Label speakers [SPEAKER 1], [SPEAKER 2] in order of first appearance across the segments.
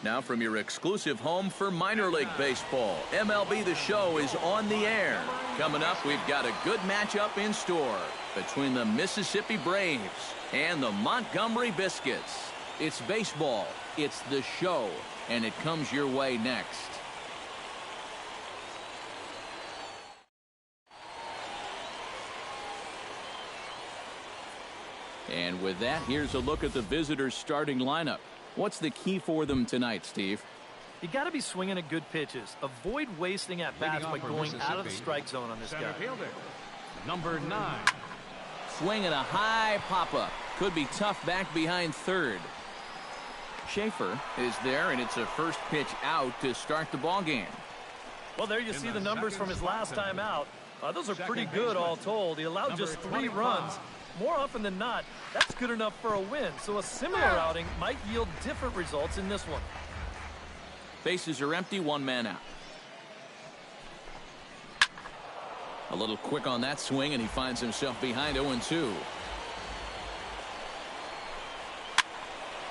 [SPEAKER 1] Now from your exclusive home for minor league baseball, MLB The Show is on the air. Coming up, we've got a good matchup in store between the Mississippi Braves and the Montgomery Biscuits. It's baseball, it's The Show, and it comes your way next. And with that, here's a look at the visitors' starting lineup. What's the key for them tonight, Steve?
[SPEAKER 2] You got to be swinging at good pitches. Avoid wasting at bats by going out of the strike zone on this guy.
[SPEAKER 3] Number 9.
[SPEAKER 1] Swing and a high pop-up. Could be tough back behind third. Schaefer is there, and it's a first pitch out to start the ball game.
[SPEAKER 2] Well, there you see the numbers from his last time out. Those are pretty good all told. He allowed just 3 runs. More often than not, that's good enough for a win. So a similar outing might yield different results in this one.
[SPEAKER 1] Bases are empty, 1 man out. A little quick on that swing, and he finds himself behind 0-2.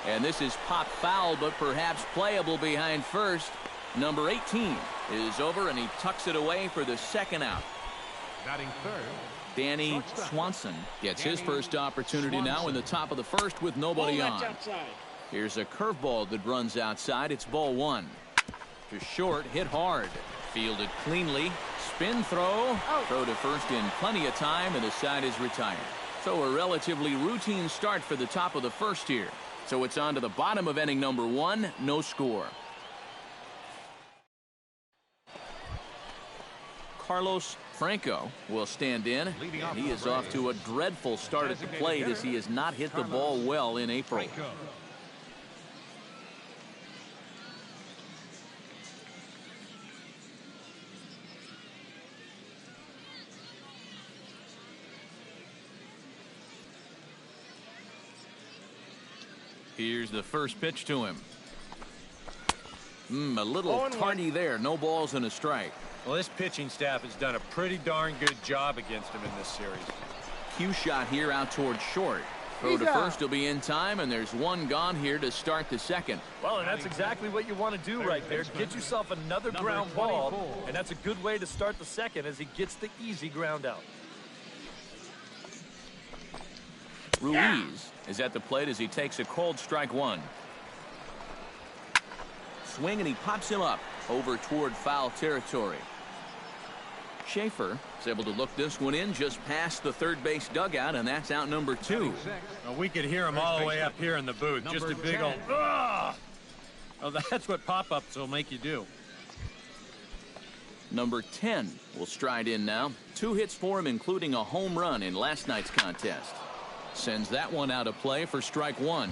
[SPEAKER 1] And this is popped foul, but perhaps playable behind first. Number 18 is over, and he tucks it away for the second out.
[SPEAKER 3] Batting third,
[SPEAKER 1] Danny Swanson gets his first opportunity now in the top of the first with nobody on. Here's a curveball that runs outside. It's ball 1. To short, hit hard. Fielded cleanly. Spin throw. Throw to first in plenty of time, and the side is retired. So a relatively routine start for the top of the first here. So it's on to the bottom of inning number 1. No score. Carlos Franco will stand in, and he is off to a dreadful start at the plate as he has not hit the ball well in April. Here's the first pitch to him. A little tardy there. No balls and a strike.
[SPEAKER 4] Well, this pitching staff has done a pretty darn good job against him in this series.
[SPEAKER 1] Cue shot here out towards short. Throw to first will be in time, and there's 1 gone here to start the second.
[SPEAKER 2] Well, and that's exactly what you want to do right there. Get yourself another ground ball, and that's a good way to start the second as he gets the easy ground out.
[SPEAKER 1] Ruiz is at the plate as he takes a cold strike 1. Swing, and he pops him up over toward foul territory. Schaefer is able to look this one in just past the third base dugout, and that's out number 2.
[SPEAKER 4] Well, we could hear him all the way up here in the booth. Just a big old "Ugh!" Well, that's what pop-ups will make you do.
[SPEAKER 1] Number 10 will stride in now. 2 hits for him, including a home run in last night's contest. Sends that one out of play for strike 1.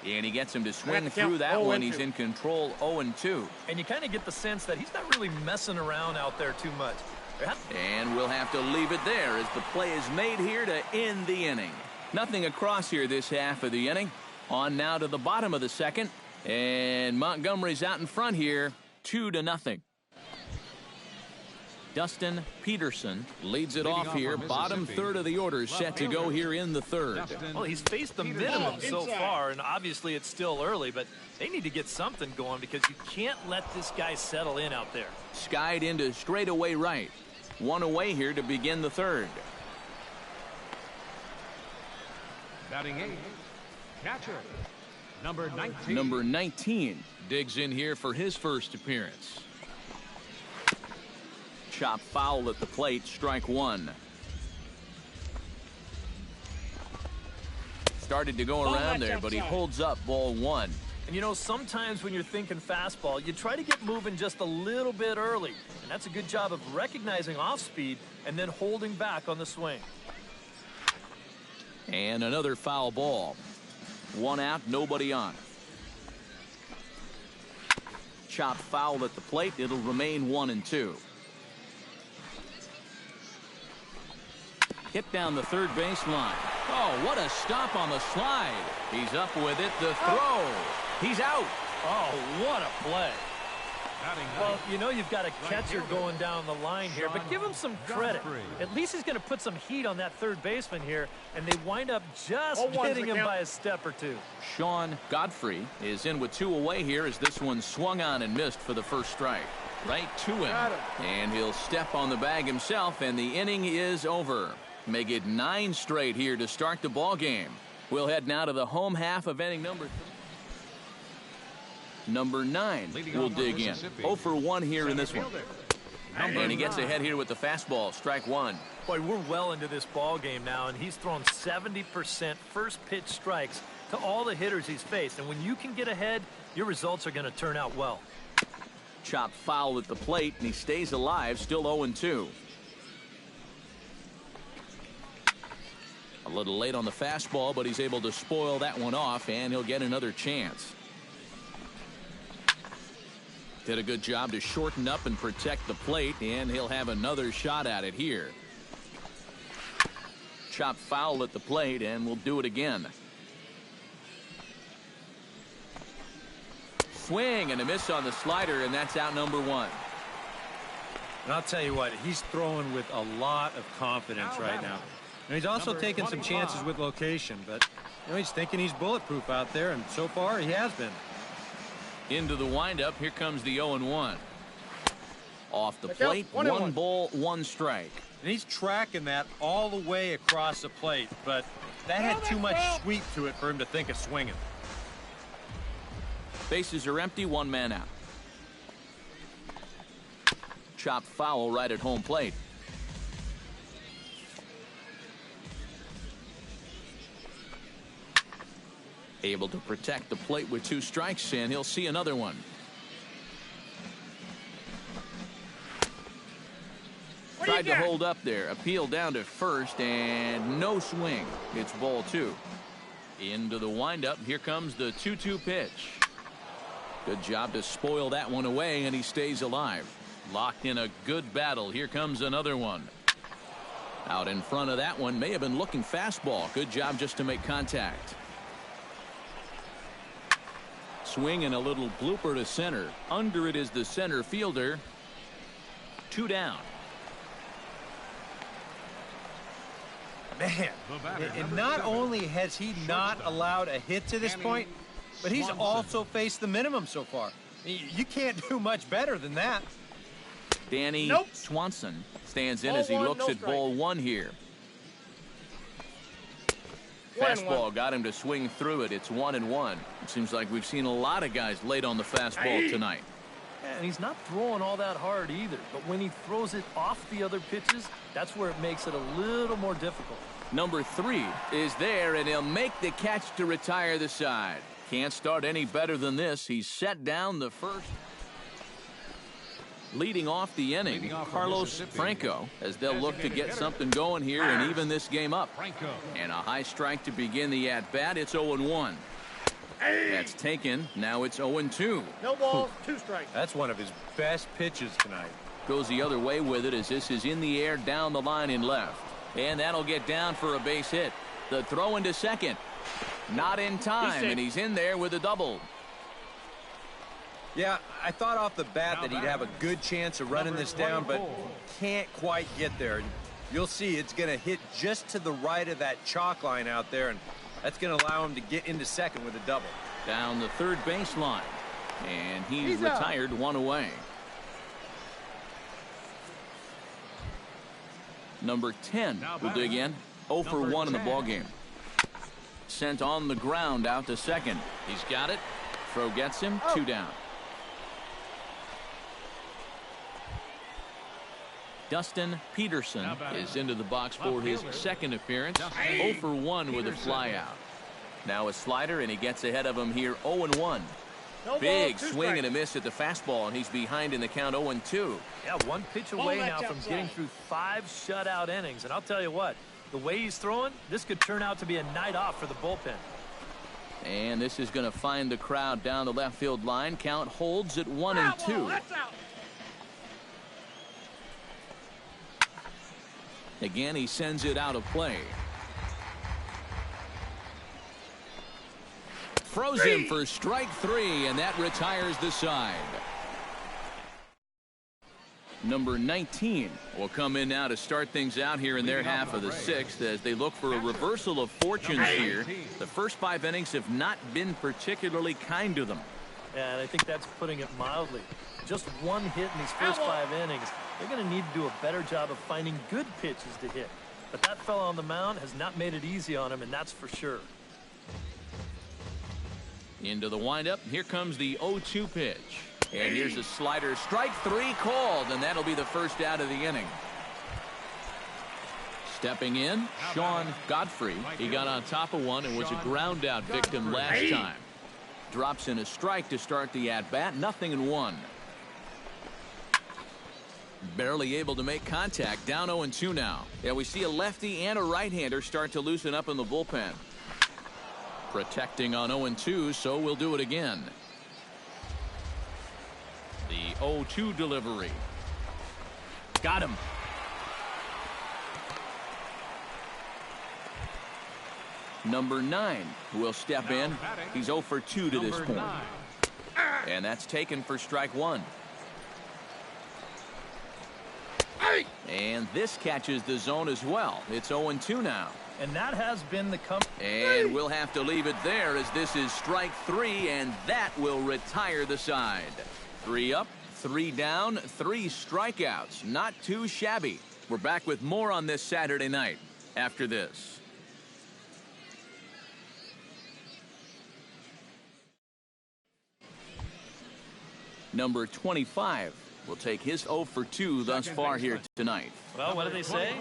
[SPEAKER 1] And he gets him to swing through that one. He's in control, 0-2.
[SPEAKER 2] And you kind of get the sense that he's not really messing around out there too much.
[SPEAKER 1] And we'll have to leave it there as the play is made here to end the inning. Nothing across here this half of the inning. On now to the bottom of the second. And Montgomery's out in front here, 2-0. Dustin Peterson leads it off here. Bottom third of the order set to go here in the third.
[SPEAKER 2] Well, he's faced the minimum so far, and obviously it's still early, but they need to get something going because you can't let this guy settle in out there.
[SPEAKER 1] Skied into straightaway right. 1 away here to begin the third.
[SPEAKER 3] batting 8, catcher, number 19.
[SPEAKER 1] Number 19 digs in here for his first appearance. Chop foul at the plate, strike 1. Started to go around there, but he holds up, ball 1.
[SPEAKER 2] And you know, sometimes when you're thinking fastball, you try to get moving just a little bit early. And that's a good job of recognizing off speed and then holding back on the swing.
[SPEAKER 1] And another foul ball. 1 out, nobody on. Chop foul at the plate. It'll remain 1-2. Hit down the third baseline. Oh, what a stop on the slide. He's up with it. The throw. He's out.
[SPEAKER 2] Oh, what a play. Well, you know you've got a catcher going down the line here, but give him some credit. At least he's going to put some heat on that third baseman here, and they wind up just hitting him by a step or two.
[SPEAKER 1] Sean Godfrey is in with 2 away here as this one swung on and missed for the first strike. Right to him. And he'll step on the bag himself, and the inning is over. Make it 9 straight here to start the ball game. We'll head now to the home half of inning number 3. Number 9 will dig in. 0 for 1 here in this one. And he gets ahead here with the fastball. Strike 1.
[SPEAKER 2] Boy, we're well into this ball game now, and he's thrown 70% first pitch strikes to all the hitters he's faced. And when you can get ahead, your results are going to turn out well.
[SPEAKER 1] Chopped foul at the plate, and he stays alive, still 0-2. A little late on the fastball, but he's able to spoil that one off, and he'll get another chance. Did a good job to shorten up and protect the plate, and he'll have another shot at it here. Chopped foul at the plate, and we'll do it again. Swing and a miss on the slider, and that's out number 1.
[SPEAKER 4] And I'll tell you what, he's throwing with a lot of confidence right now. And he's also taking some chances with location, but he's thinking he's bulletproof out there, and so far he has been.
[SPEAKER 1] Into the windup, here comes the 0-1. Off the plate, 1 ball, 1 strike.
[SPEAKER 4] And he's tracking that all the way across the plate, but that had too much sweep to it for him to think of swinging.
[SPEAKER 1] Bases are empty, 1 man out. Chopped foul right at home plate. Able to protect the plate with 2 strikes, and he'll see another one. Tried to hold up there. Appeal down to first, and no swing. It's ball 2. Into the windup. Here comes the 2-2 pitch. Good job to spoil that one away, and he stays alive. Locked in a good battle. Here comes another one. Out in front of that one. May have been looking fastball. Good job just to make contact. Swing and a little blooper to center. Under it is the center fielder. 2 down.
[SPEAKER 4] Man, and not only has he not allowed a hit to this point, but he's also faced the minimum so far. You can't do much better than that.
[SPEAKER 1] Danny Swanson stands in as he looks at ball 1 here. Fastball got him to swing through it. It's 1-1. It seems like we've seen a lot of guys late on the fastball tonight.
[SPEAKER 2] And he's not throwing all that hard either. But when he throws it off the other pitches, that's where it makes it a little more difficult.
[SPEAKER 1] Number 3 is there, and he'll make the catch to retire the side. Can't start any better than this. He's set down the first. Leading off the inning, Carlos Franco, as they'll look to get something going here and even this game up. And a high strike to begin the at-bat. It's 0-1. That's taken. Now it's 0-2.
[SPEAKER 5] No balls, 2 strikes.
[SPEAKER 4] That's one of his best pitches tonight.
[SPEAKER 1] Goes the other way with it as this is in the air down the line in left. And that'll get down for a base hit. The throw into second. Not in time, and he's in there with a double.
[SPEAKER 4] Yeah, I thought off the bat that he'd have a good chance of running this down, but can't quite get there. You'll see it's going to hit just to the right of that chalk line out there, and that's going to allow him to get into second with a double.
[SPEAKER 1] Down the third baseline, and he's retired, 1 away. Number 10 will dig in. 0 for 1 in the ballgame. Sent on the ground out to second. He's got it. Throw gets him. 2 down. Dustin Peterson is into the box for his second appearance. 0 for 1 with a flyout. Now a slider, and he gets ahead of him here. 0-1. Big swing and a miss at the fastball, and he's behind in the count. 0-2.
[SPEAKER 2] Yeah, 1 pitch away now from getting through 5 shutout innings. And I'll tell you what, the way he's throwing, this could turn out to be a night off for the bullpen.
[SPEAKER 1] And this is going to find the crowd down the left field line. Count holds at 1-2. Again, he sends it out of play. Throws him for strike 3, and that retires the side. Number 19 will come in now to start things out here in their half of the sixth as they look for a reversal of fortunes here. The first 5 innings have not been particularly kind to them.
[SPEAKER 2] Yeah, and I think that's putting it mildly. Just one hit in these first 5 innings. They're going to need to do a better job of finding good pitches to hit. But that fella on the mound has not made it easy on him, and that's for sure.
[SPEAKER 1] Into the windup. Here comes the 0-2 pitch. And here's a slider. Strike 3 called, and that'll be the first out of the inning. Stepping in, Sean Godfrey. He got on top of one and was a ground out victim last time. Drops in a strike to start the at-bat. 0-1. Barely able to make contact. Down 0-2 now. Yeah, we see a lefty and a right-hander start to loosen up in the bullpen. Protecting on 0-2, so we'll do it again. The 0-2 delivery. Got him. Number 9 will step in. He's 0 for 2 to this point. And that's taken for strike 1. And this catches the zone as well. It's 0-2 now.
[SPEAKER 2] And that has been the
[SPEAKER 1] And we'll have to leave it there as this is strike 3, and that will retire the side. 3 up, 3 down, 3 strikeouts. Not too shabby. We're back with more on this Saturday night after this. Number 25 will take his 0 for 2 thus far here tonight.
[SPEAKER 2] Well, what do they say?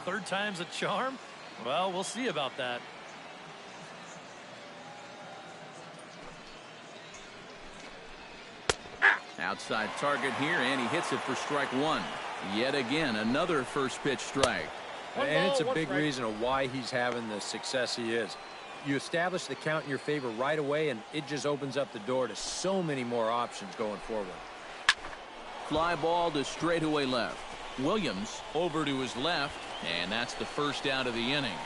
[SPEAKER 2] 3rd time's a charm? Well, we'll see about that.
[SPEAKER 1] Outside target here, and he hits it for strike 1. Yet again, another first pitch strike.
[SPEAKER 4] And it's a big reason of why he's having the success he is. You establish the count in your favor right away, and it just opens up the door to so many more options going forward.
[SPEAKER 1] Fly ball to straightaway left. Williams over to his left, and that's the first out of the inning.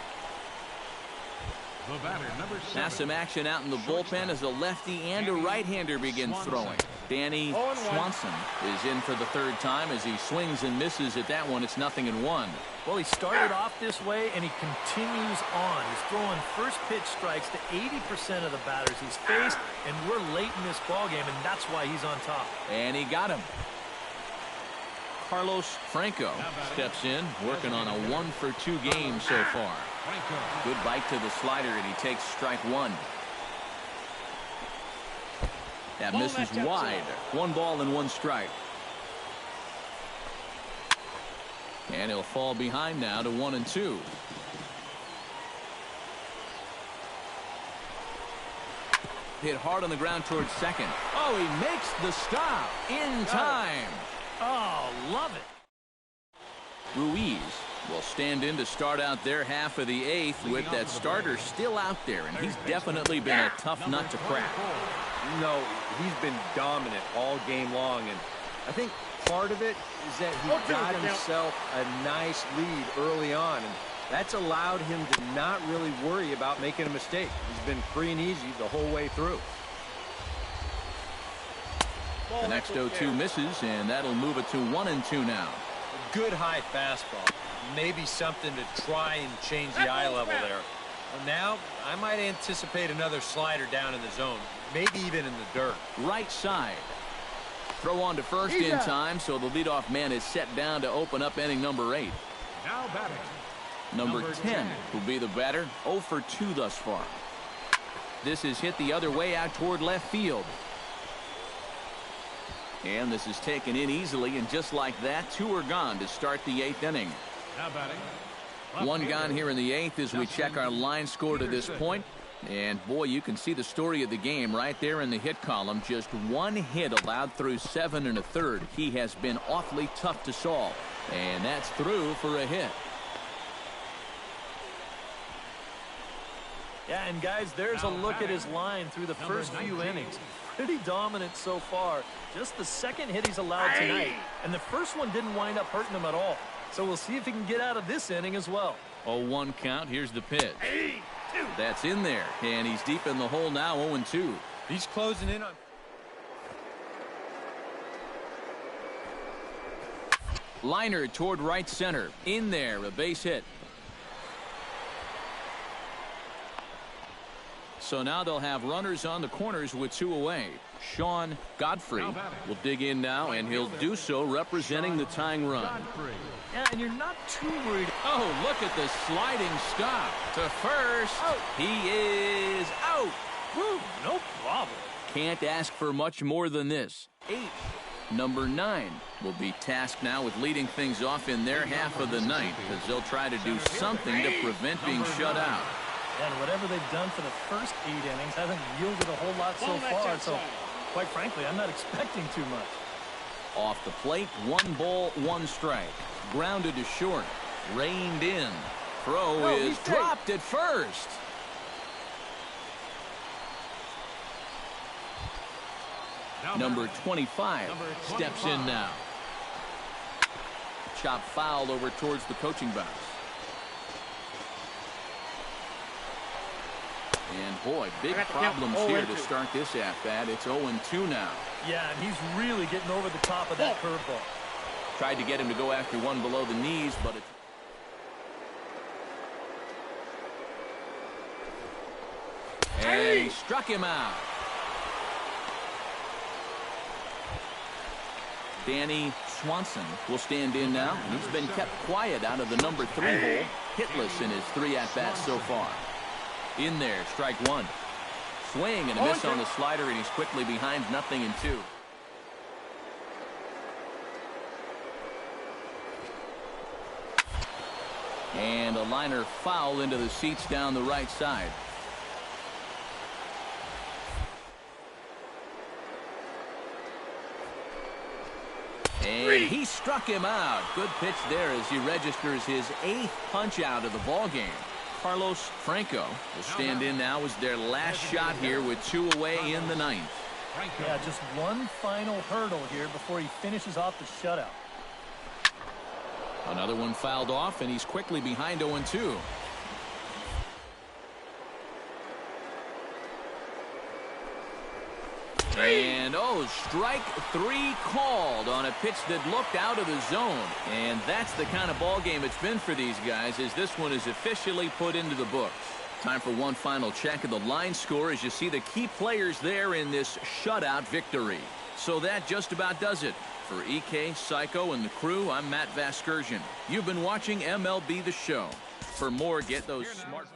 [SPEAKER 3] The batter, number 7.
[SPEAKER 1] Now some action out in the bullpen as a lefty and a right-hander begins throwing. Danny Swanson is in for the 3rd time as he swings and misses at that one. It's 0-1.
[SPEAKER 2] Well, he started off this way, and he continues on. He's throwing first pitch strikes to 80% of the batters he's faced, and we're late in this ballgame, and that's why he's on top.
[SPEAKER 1] And he got him. Carlos Franco steps in, working on a 1 for 2 game so far. Good bite to the slider, and he takes strike 1. That misses wide. 1 ball and 1 strike. And he'll fall behind now to 1-2. Hit hard on the ground towards second. Oh, he makes the stop in time.
[SPEAKER 2] Oh, love it.
[SPEAKER 1] Ruiz will stand in to start out their half of the 8th with that starter still out there, and he's definitely been a tough nut to crack.
[SPEAKER 4] No, he's been dominant all game long, and I think part of it is that he got himself a nice lead early on, and that's allowed him to not really worry about making a mistake. He's been free and easy the whole way through.
[SPEAKER 1] The next 0-2 misses, and that'll move it to 1-2 now.
[SPEAKER 4] Good high fastball. Maybe something to try and change the eye level there. Well, now, I might anticipate another slider down in the zone, maybe even in the dirt.
[SPEAKER 1] Right side. Throw on to first in time, so the leadoff man is set down to open up inning number 8.
[SPEAKER 3] Now batting.
[SPEAKER 1] Number 10 will be the batter, 0 for 2 thus far. This is hit the other way out toward left field. And this is taken in easily, and just like that, 2 are gone to start the 8th inning.
[SPEAKER 3] Now batting.
[SPEAKER 1] 1 gone here in the 8th as we check our line score to this point. And boy, you can see the story of the game right there in the hit column. Just 1 hit allowed through 7 1/3. He has been awfully tough to solve, and that's through for a hit.
[SPEAKER 2] Yeah, and guys, there's a look at his line through the first few innings. Pretty dominant so far. Just the 2nd hit he's allowed tonight, and the first one didn't wind up hurting him at all. So we'll see if he can get out of this inning as well.
[SPEAKER 1] 0-1 count. Here's the pitch. That's in there, and he's deep in the hole now. 0-2.
[SPEAKER 4] He's closing in on.
[SPEAKER 1] Liner toward right center. In there, a base hit. So now they'll have runners on the corners with 2 away. Sean Godfrey will dig in now, and he'll do so representing the tying run.
[SPEAKER 2] Yeah, and you're not too worried.
[SPEAKER 1] Oh, look at the sliding stop to first.
[SPEAKER 2] Out.
[SPEAKER 1] He is out.
[SPEAKER 2] Whew, no problem.
[SPEAKER 1] Can't ask for much more than this. 8. Number 9 will be tasked now with leading things off in their half of the ninth, as they'll try to do something to prevent being shut out.
[SPEAKER 2] And whatever they've done for the first 8 innings hasn't yielded a whole lot so far. So, quite frankly, I'm not expecting too much.
[SPEAKER 1] Off the plate, 1 ball, 1 strike. Grounded to short. Reined in. Throw is dropped at first. Number 25 steps in now. Chop foul over towards the coaching box. And boy, big problems here to start this at-bat. It's 0-2 now.
[SPEAKER 2] Yeah, and he's really getting over the top of that curveball.
[SPEAKER 1] Tried to get him to go after one below the knees, but it... And he struck him out. Danny Swanson will stand in now, and he's been kept quiet out of the number 3 hole, hitless in his 3 at-bats so far. In there, strike 1. Swing and a miss on the slider, and he's quickly behind 0-2. And a liner foul into the seats down the right side. And he struck him out. Good pitch there as he registers his 8th punch out of the ball game. Carlos Franco will stand in now as their last shot here with 2 away in the 9th.
[SPEAKER 2] Yeah, just one final hurdle here before he finishes off the shutout.
[SPEAKER 1] Another one fouled off, and he's quickly behind 0-2. And strike 3 called on a pitch that looked out of the zone. And that's the kind of ball game it's been for these guys, as this one is officially put into the books. Time for one final check of the line score as you see the key players there in this shutout victory. So that just about does it. For EK, Psycho, and the crew, I'm Matt Vasgersian. You've been watching MLB The Show. For more, get those smartphones.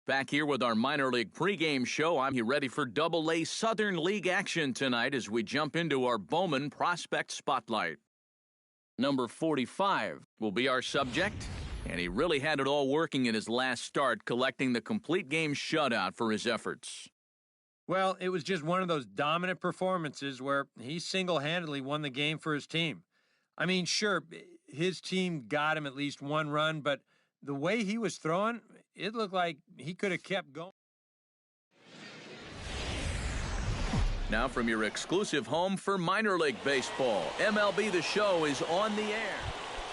[SPEAKER 1] Back here with our minor league pregame show. I'm here ready for Double-A Southern League action tonight as we jump into our Bowman Prospect Spotlight. Number 45 will be our subject, and he really had it all working in his last start, collecting the complete game shutout for his efforts.
[SPEAKER 4] Well, it was just one of those dominant performances where he single-handedly won the game for his team. I mean, sure, his team got him at least 1 run, but the way he was throwing, it looked like he could have kept going.
[SPEAKER 1] Now from your exclusive home for minor league baseball, MLB The Show is on the air.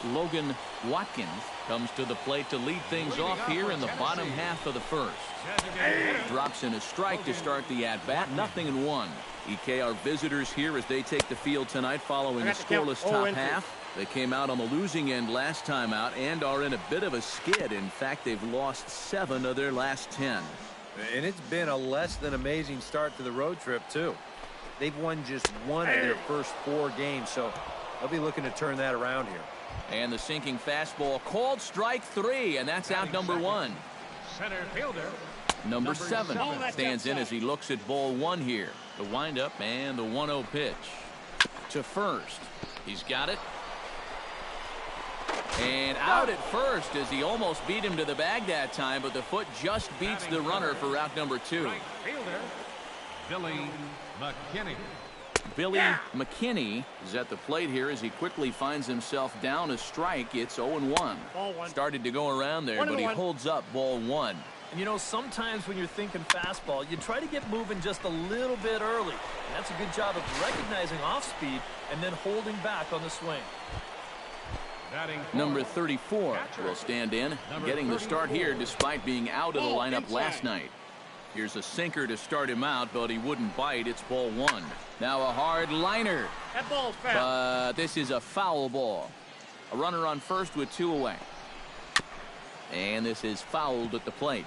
[SPEAKER 1] Logan Watkins comes to the plate to lead things off here in the bottom half of the first. Drops in a strike to start the at-bat. 0-1. EK, our visitors here as they take the field tonight following a scoreless top half. They came out on the losing end last time out and are in a bit of a skid. In fact, they've lost 7 of their last 10.
[SPEAKER 4] And it's been a less than amazing start to the road trip, too. They've won just 1 of their first 4 games, so they'll be looking to turn that around here.
[SPEAKER 1] And the sinking fastball called strike 3, and that's out number 1.
[SPEAKER 3] Center fielder.
[SPEAKER 1] Number 7 stands in as he looks at ball 1 here. The windup and the 1-0 pitch. To first. He's got it. And out at first as he almost beat him to the bag that time, but the foot just beats the runner for out number 2.
[SPEAKER 3] Right fielder, Billy McKinney.
[SPEAKER 1] Billy McKinney is at the plate here as he quickly finds himself down a strike. It's 0-1. Started to go around there, but he holds up ball 1.
[SPEAKER 2] And you know, sometimes when you're thinking fastball, you try to get moving just a little bit early. And that's a good job of recognizing off speed and then holding back on the swing.
[SPEAKER 1] Number 34 will stand in, getting the start here despite being out of the lineup last night. Here's a sinker to start him out, but he wouldn't bite. It's ball 1. Now a hard liner.
[SPEAKER 5] That ball's foul.
[SPEAKER 1] But this is a foul ball. A runner on first with 2 away. And this is fouled at the plate.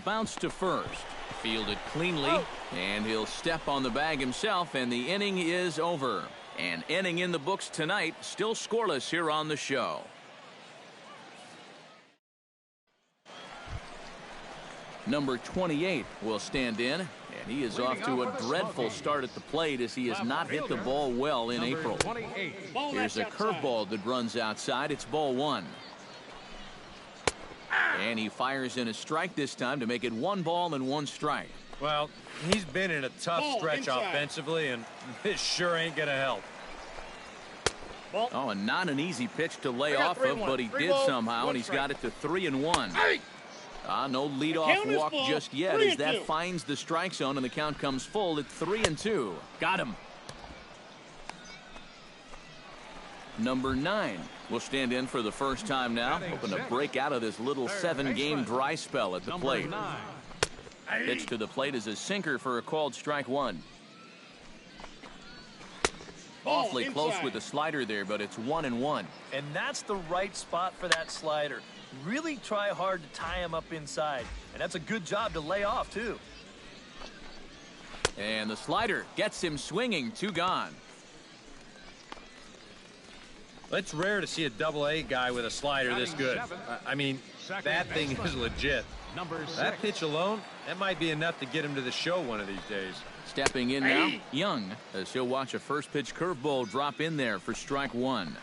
[SPEAKER 1] Bounce to first. Fielded cleanly. And he'll step on the bag himself, and the inning is over. An inning in the books tonight, still scoreless here on the show. Number 28 will stand in, and he is off to a dreadful start at the plate as he has not hit the ball well in April. Here's a curveball that runs outside. It's ball 1. And he fires in a strike this time to make it 1 ball and 1 strike.
[SPEAKER 4] Well, he's been in a tough stretch offensively, and this sure ain't going to help.
[SPEAKER 1] Oh, and not an easy pitch to lay off of, but he did somehow, and he's got it to 3-1. No leadoff walk just yet as that finds the strike zone, and the count comes full at 3-2. Got him. Number 9 will stand in for the first time now, hoping to break out of this little 7-game dry spell at the plate. Pitch to the plate is a sinker for a called strike 1. Awfully close with the slider there, but it's 1-1.
[SPEAKER 2] And that's the right spot for that slider. Really try hard to tie him up inside. And that's a good job to lay off, too.
[SPEAKER 1] And the slider gets him swinging. 2 gone.
[SPEAKER 4] It's rare to see a double-A guy with a slider this good. I mean, that thing is legit. That pitch alone, that might be enough to get him to the show one of these days.
[SPEAKER 1] Stepping in now, Young, as he'll watch a first pitch curveball drop in there for strike 1.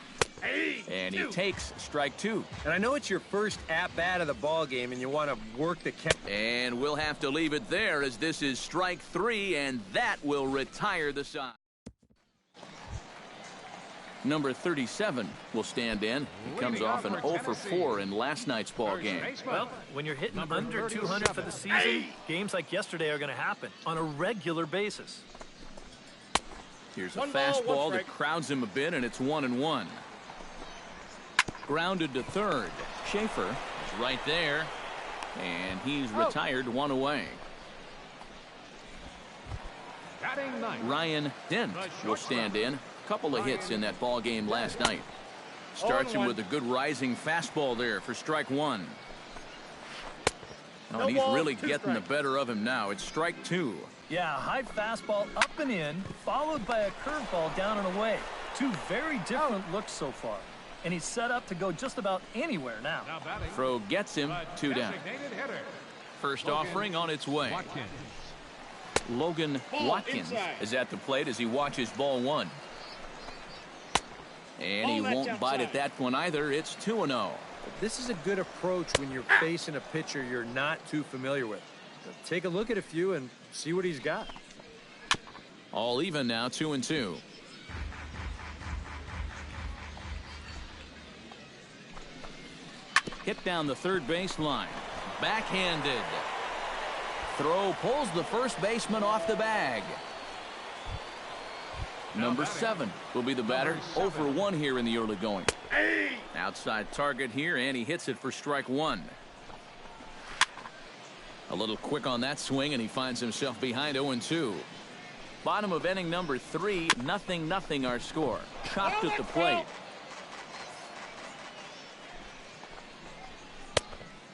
[SPEAKER 1] And he takes strike 2.
[SPEAKER 4] And I know it's your first at-bat of the ball game, and you want to work the count.
[SPEAKER 1] And we'll have to leave it there as this is strike 3, and that will retire the side. Number 37 will stand in. He comes off an 0 for 4 in last night's ball game.
[SPEAKER 2] Well, when you're hitting under 200 for the season, games like yesterday are going to happen on a regular basis.
[SPEAKER 1] Here's a fastball that crowds him a bit, and it's 1-1. Grounded to third. Schaefer is right there, and he's retired 1 away. Ryan Dent will stand in. Couple of hits in that ball game last night. Starts him with a good rising fastball there for strike 1. Oh, and he's really getting the better of him now. It's strike 2.
[SPEAKER 2] Yeah, high fastball up and in, followed by a curveball down and away. 2 very different looks so far. And he's set up to go just about anywhere now.
[SPEAKER 1] Throw gets him 2 down. First offering on its way. Logan Watkins is at the plate as he watches ball 1. And he won't bite at that one either. It's 2-0.
[SPEAKER 4] This is a good approach when you're facing a pitcher you're not too familiar with. So take a look at a few and see what he's got.
[SPEAKER 1] All even now, 2-2. Hit down the third baseline. Backhanded. Throw pulls the first baseman off the bag. Number 7 will be the batter. 0 for 1 here in the early going. Outside target here, and he hits it for strike 1. A little quick on that swing, and he finds himself behind 0-2. Bottom of inning number 3, 0-0 our score. Chopped at the plate.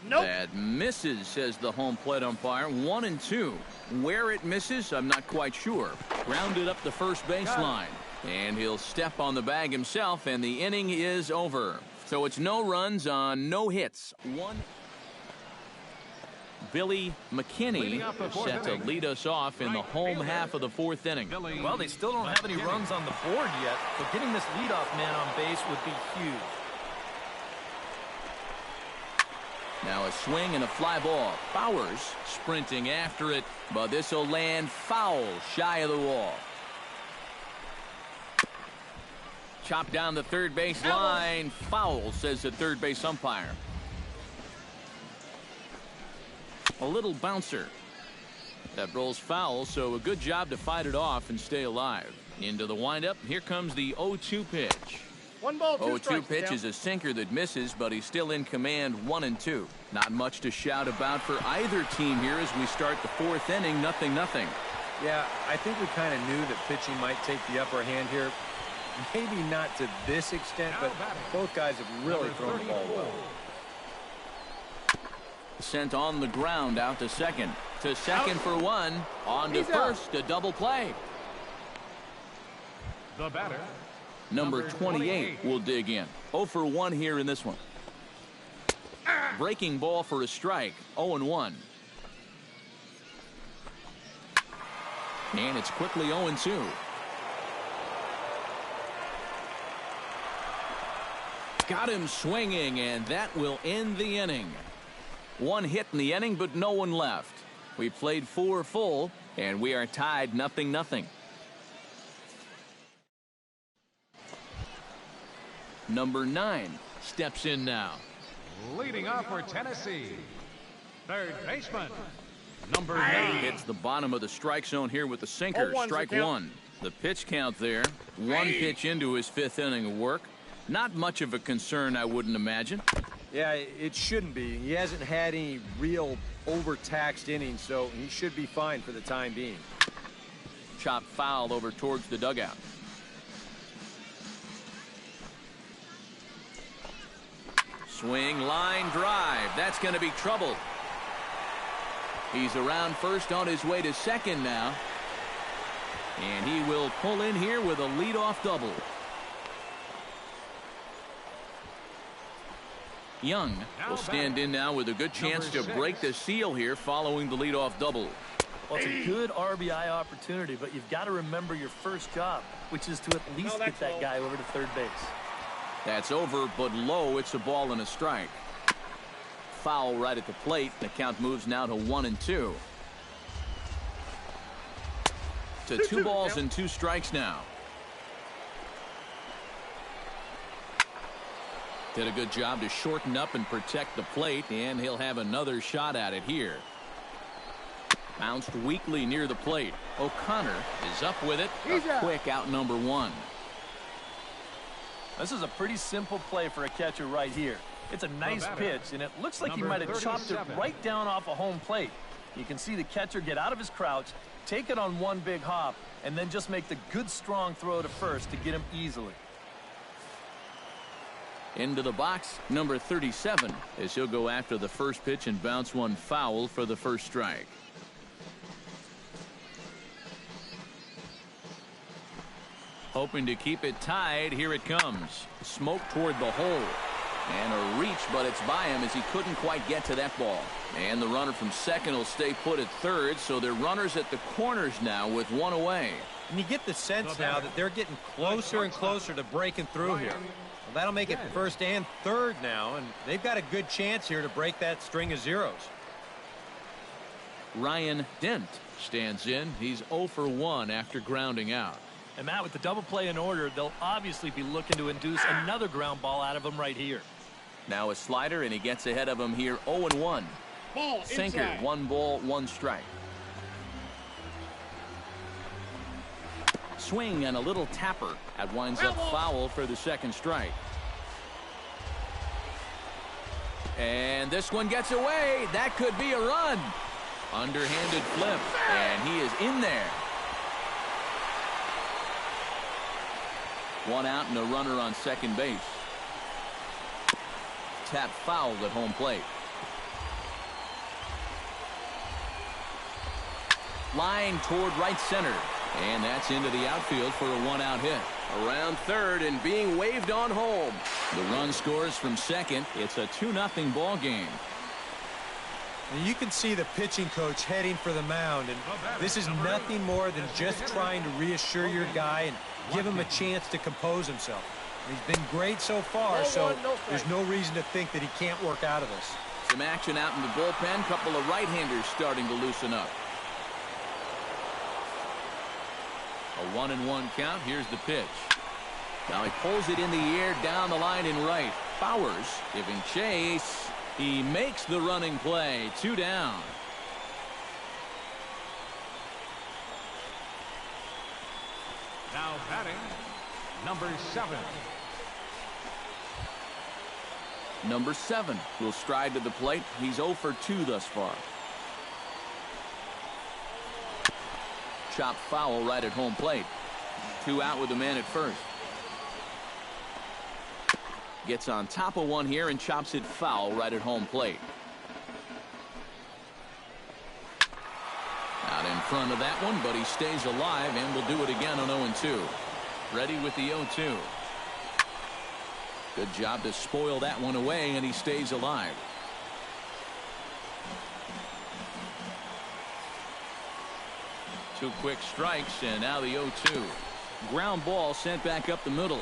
[SPEAKER 5] Nope.
[SPEAKER 1] That misses, says the home plate umpire. 1-2. Where it misses, I'm not quite sure. Grounded up the first baseline. And he'll step on the bag himself, and the inning is over. So it's no runs on no hits. Billy McKinney set to lead us off in the home half of the 4th inning.
[SPEAKER 2] Well, they still don't have any runs on the board yet, but getting this leadoff man on base would be huge.
[SPEAKER 1] Now a swing and a fly ball. Bowers sprinting after it, but this will land foul shy of the wall. Chopped down the third base line. Foul, says the third base umpire. A little bouncer. That rolls foul, so a good job to fight it off and stay alive. Into the windup. Here comes the 0-2 pitch.
[SPEAKER 5] 1 ball, 2
[SPEAKER 1] 0-2
[SPEAKER 5] strikes.
[SPEAKER 1] pitch is a sinker that misses, but he's still in command. 1-2. Not much to shout about for either team here as we start the 4th inning. 0-0.
[SPEAKER 4] Yeah, I think we kind of knew that pitching might take the upper hand here. Maybe not to this extent, but both guys have really thrown the ball well.
[SPEAKER 1] Sent on the ground out to second. To second for 1. On to first. A double play.
[SPEAKER 3] The batter.
[SPEAKER 1] Number 28 will dig in. 0 for 1 here in this one. Breaking ball for a strike. 0-1. And it's quickly 0-2. Got him swinging, and that will end the inning. 1 hit in the inning, but no one left. We played 4 full, and we are tied 0-0. Number 9 steps in now.
[SPEAKER 3] Leading off for Tennessee, third baseman, number 9.
[SPEAKER 1] Hits the bottom of the strike zone here with the sinker. Strike 1. The pitch count there. 1 pitch into his 5th inning of work. Not much of a concern, I wouldn't imagine.
[SPEAKER 4] Yeah, it shouldn't be. He hasn't had any real overtaxed innings, so he should be fine for the time being.
[SPEAKER 1] Chopped foul over towards the dugout. Swing, line drive. That's going to be trouble. He's around first on his way to second now. And he will pull in here with a leadoff double. Young will stand in now with a good chance to break the seal here following the leadoff double.
[SPEAKER 2] Well, it's a good RBI opportunity, but you've got to remember your first job, which is to at least get that guy over to third base.
[SPEAKER 1] That's over, but low. It's a ball and a strike. Foul right at the plate. The count moves now to 1-2. To 2 balls and 2 strikes now. Did a good job to shorten up and protect the plate, and he'll have another shot at it here. Bounced weakly near the plate. O'Connor is up with it. A quick out number 1.
[SPEAKER 2] This is a pretty simple play for a catcher right here. It's a nice pitch, and it looks like he might have chopped it right down off a home plate. You can see the catcher get out of his crouch, take it on 1 big hop, and then just make the good strong throw to first to get him easily.
[SPEAKER 1] Into the box, number 37, as he'll go after the first pitch and bounce 1 foul for the first strike. Hoping to keep it tied. Here it comes. Smoke toward the hole. And a reach, but it's by him as he couldn't quite get to that ball. And the runner from second will stay put at third, so they're runners at the corners now with 1 away.
[SPEAKER 4] And you get the sense now that they're getting closer and closer to breaking through here. Well, that'll make it first and third now, and they've got a good chance here to break that string of zeros.
[SPEAKER 1] Ryan Dent stands in. He's 0 for 1 after grounding out.
[SPEAKER 2] And Matt, with the double play in order, they'll obviously be looking to induce another ground ball out of him right here.
[SPEAKER 1] Now a slider, and he gets ahead of him here. 0-1. Sinker,
[SPEAKER 5] inside.
[SPEAKER 1] 1 ball, 1 strike. Swing and a little tapper. That winds up foul for the second strike. And this one gets away. That could be a run. Underhanded flip, and he is in there. One out and a runner on second base. Tap fouled at home plate. Line toward right center. And that's into the outfield for a one-out hit. Around third and being waved on home. The run scores from second. It's a 2-0 ball game.
[SPEAKER 4] And you can see the pitching coach heading for the mound, and this is nothing more than just trying to reassure your guy and give him a chance to compose himself. And he's been great so far, so there's no reason to think that he can't work out of this.
[SPEAKER 1] Some action out in the bullpen. Couple of right-handers starting to loosen up. A 1-1 count. Here's the pitch. Now he pulls it in the air down the line in right. Bowers giving chase. He makes the running play. 2 down.
[SPEAKER 3] Now batting, number 7.
[SPEAKER 1] Number 7 will stride to the plate. He's 0 for 2 thus far. Chop foul right at home plate. 2 out with the man at first. Gets on top of one here and chops it foul right at home plate. Out in front of that one, but he stays alive and will do it again on 0-2. Ready with the 0-2. Good job to spoil that one away, and he stays alive. Two quick strikes, and now the 0-2. Ground ball sent back up the middle.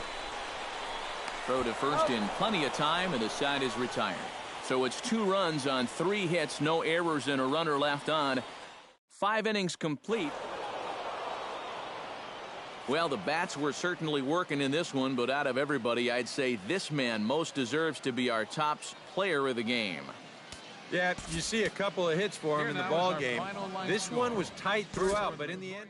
[SPEAKER 1] Throw to first in plenty of time, and the side is retired. So it's 2 runs on 3 hits, no errors, and a runner left on. 5 innings complete. Well, the bats were certainly working in this one, but out of everybody, I'd say this man most deserves to be our top player of the game.
[SPEAKER 4] Yeah, you see a couple of hits for him in the ball game. This one was tight throughout, but in the end...